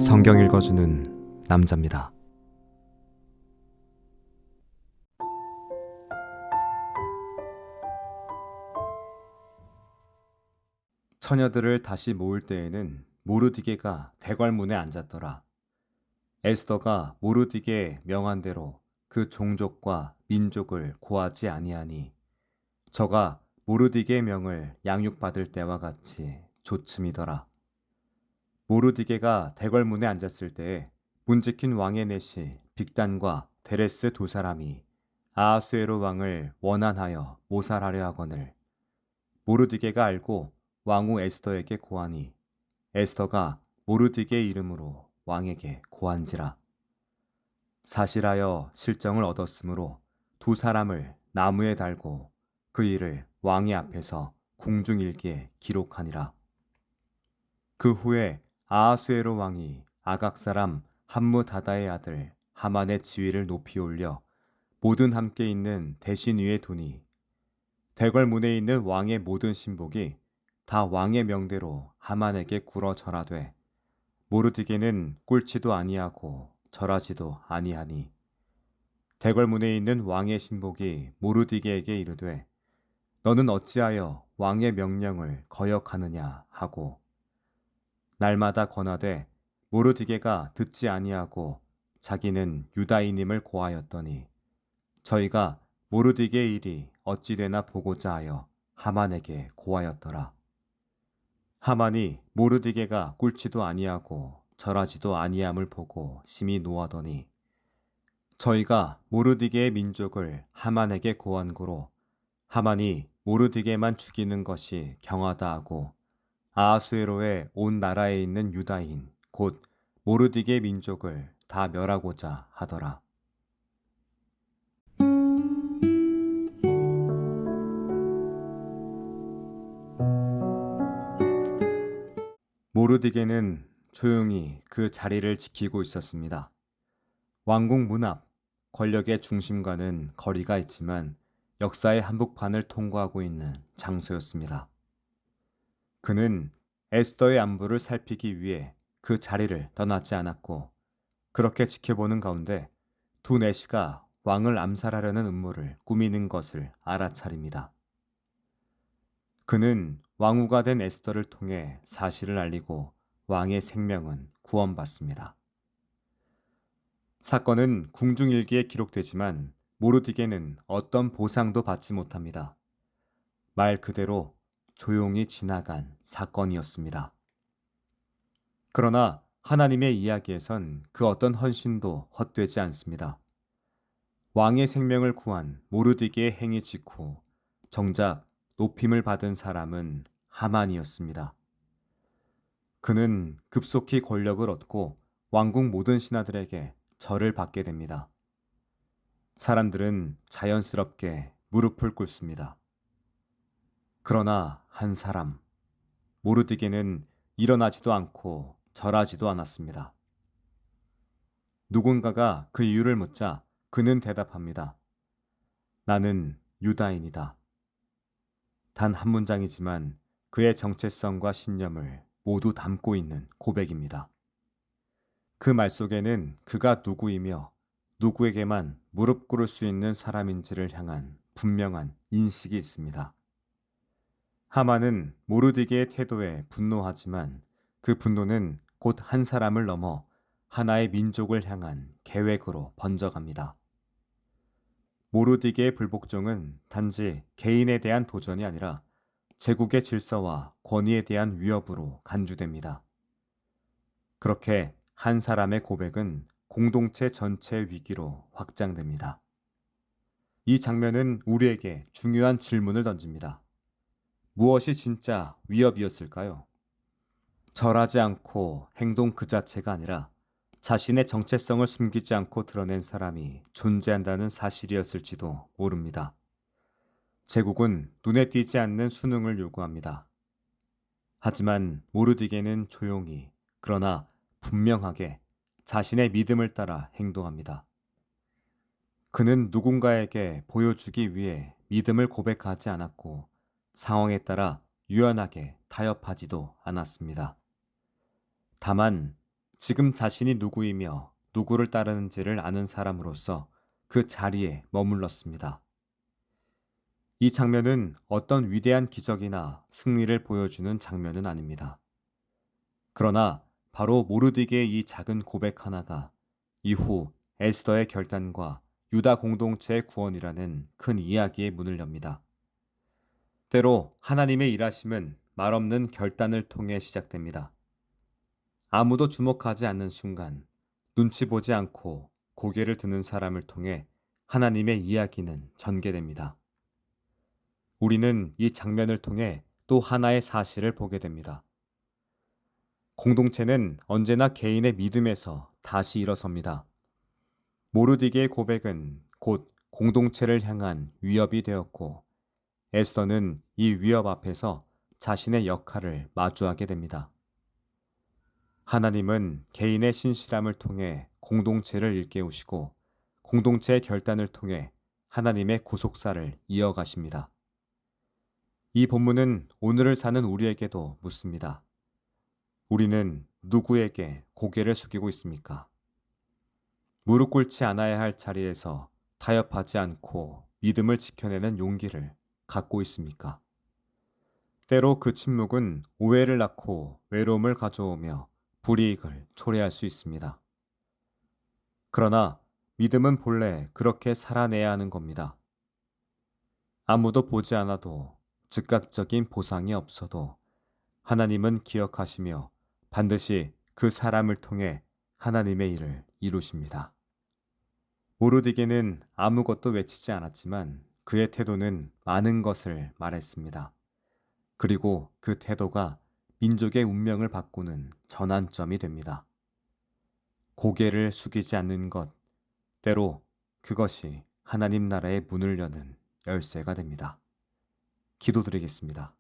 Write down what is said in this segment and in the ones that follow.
성경 읽어주는 남자입니다. 처녀들을 다시 모을 때에는 모르디게가 대궐문에 앉았더라. 에스더가 모르디게의 명한 대로 그 종족과 민족을 고하지 아니하니 저가 모르디게의 명을 양육받을 때와 같이 조침이더라. 모르디게가 대궐문에 앉았을 때에 문지킨 왕의 내시 빅단과 데레스 두 사람이 아하수에로 왕을 원한하여 모살하려 하거늘 모르디게가 알고 왕후 에스더에게 고하니 에스더가 모르디게의 이름으로 왕에게 고한지라. 사실하여 실정을 얻었으므로 두 사람을 나무에 달고 그 일을 왕의 앞에서 궁중일기에 기록하니라. 그 후에 아하수에로 왕이 아각 사람 함무다다의 아들 하만의 지위를 높이 올려 모든 함께 있는 대신 위에 두니 대궐문에 있는 왕의 모든 신복이 다 왕의 명대로 하만에게 굴어 절하되 모르디게는 꿇지도 아니하고 절하지도 아니하니 대궐문에 있는 왕의 신복이 모르디게에게 이르되 너는 어찌하여 왕의 명령을 거역하느냐 하고 날마다 권하되 모르디게가 듣지 아니하고 자기는 유다인임을 고하였더니 저희가 모르디게의 일이 어찌 되나 보고자 하여 하만에게 고하였더라. 하만이 모르디게가 꿇지도 아니하고 절하지도 아니함을 보고 심히 노하더니 저희가 모르디게의 민족을 하만에게 고한 고로 하만이 모르디게만 죽이는 것이 경하다 하고 아하수에로의 온 나라에 있는 유다인 곧 모르디게의 민족을 다 멸하고자 하더라. 모르디게는 조용히 그 자리를 지키고 있었습니다. 왕궁 문 앞, 권력의 중심과는 거리가 있지만 역사의 한복판을 통과하고 있는 장소였습니다. 그는 에스더의 안부를 살피기 위해 그 자리를 떠나지 않았고 그렇게 지켜보는 가운데 두 내시가 왕을 암살하려는 음모를 꾸미는 것을 알아차립니다. 그는 왕후가 된 에스더를 통해 사실을 알리고 왕의 생명은 구원받습니다. 사건은 궁중일기에 기록되지만 모르디게는 어떤 보상도 받지 못합니다. 말 그대로 조용히 지나간 사건이었습니다. 그러나 하나님의 이야기에선 그 어떤 헌신도 헛되지 않습니다. 왕의 생명을 구한 모르디게의 행위 직후 정작 높임을 받은 사람은 하만이었습니다. 그는 급속히 권력을 얻고 왕궁 모든 신하들에게 절을 받게 됩니다. 사람들은 자연스럽게 무릎을 꿇습니다. 그러나 한 사람, 모르디게는 일어나지도 않고 절하지도 않았습니다. 누군가가 그 이유를 묻자 그는 대답합니다. 나는 유다인이다. 단 한 문장이지만 그의 정체성과 신념을 모두 담고 있는 고백입니다. 그 말 속에는 그가 누구이며 누구에게만 무릎 꿇을 수 있는 사람인지를 향한 분명한 인식이 있습니다. 하만은 모르디게의 태도에 분노하지만 그 분노는 곧 한 사람을 넘어 하나의 민족을 향한 계획으로 번져갑니다. 모르디게의 불복종은 단지 개인에 대한 도전이 아니라 제국의 질서와 권위에 대한 위협으로 간주됩니다. 그렇게 한 사람의 고백은 공동체 전체의 위기로 확장됩니다. 이 장면은 우리에게 중요한 질문을 던집니다. 무엇이 진짜 위협이었을까요? 절하지 않고 행동 그 자체가 아니라 자신의 정체성을 숨기지 않고 드러낸 사람이 존재한다는 사실이었을지도 모릅니다. 제국은 눈에 띄지 않는 수능을 요구합니다. 하지만 모르디게는 조용히 그러나 분명하게 자신의 믿음을 따라 행동합니다. 그는 누군가에게 보여주기 위해 믿음을 고백하지 않았고 상황에 따라 유연하게 타협하지도 않았습니다. 다만 지금 자신이 누구이며 누구를 따르는지를 아는 사람으로서 그 자리에 머물렀습니다. 이 장면은 어떤 위대한 기적이나 승리를 보여주는 장면은 아닙니다. 그러나 바로 모르드게의 이 작은 고백 하나가 이후 에스더의 결단과 유다 공동체의 구원이라는 큰 이야기의 문을 엽니다. 때로 하나님의 일하심은 말없는 결단을 통해 시작됩니다. 아무도 주목하지 않는 순간, 눈치 보지 않고 고개를 드는 사람을 통해 하나님의 이야기는 전개됩니다. 우리는 이 장면을 통해 또 하나의 사실을 보게 됩니다. 공동체는 언제나 개인의 믿음에서 다시 일어섭니다. 모르디게의 고백은 곧 공동체를 향한 위협이 되었고, 에스더는 이 위협 앞에서 자신의 역할을 마주하게 됩니다. 하나님은 개인의 신실함을 통해 공동체를 일깨우시고, 공동체의 결단을 통해 하나님의 구속사를 이어가십니다. 이 본문은 오늘을 사는 우리에게도 묻습니다. 우리는 누구에게 고개를 숙이고 있습니까? 무릎 꿇지 않아야 할 자리에서 타협하지 않고 믿음을 지켜내는 용기를 갖고 있습니까? 때로 그 침묵은 오해를 낳고 외로움을 가져오며 불이익을 초래할 수 있습니다. 그러나 믿음은 본래 그렇게 살아내야 하는 겁니다. 아무도 보지 않아도 즉각적인 보상이 없어도 하나님은 기억하시며 반드시 그 사람을 통해 하나님의 일을 이루십니다. 모르디게는 아무것도 외치지 않았지만 그의 태도는 많은 것을 말했습니다. 그리고 그 태도가 민족의 운명을 바꾸는 전환점이 됩니다. 고개를 숙이지 않는 것, 때로 그것이 하나님 나라의 문을 여는 열쇠가 됩니다. 기도드리겠습니다.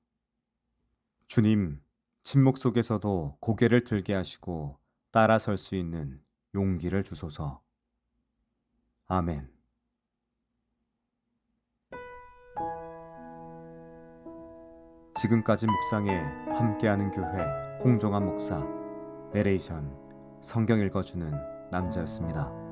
주님, 침묵 속에서도 고개를 들게 하시고 따라설 수 있는 용기를 주소서. 아멘. 지금까지 묵상에 함께하는 교회 홍종환 목사, 내레이션 성경 읽어주는 남자였습니다.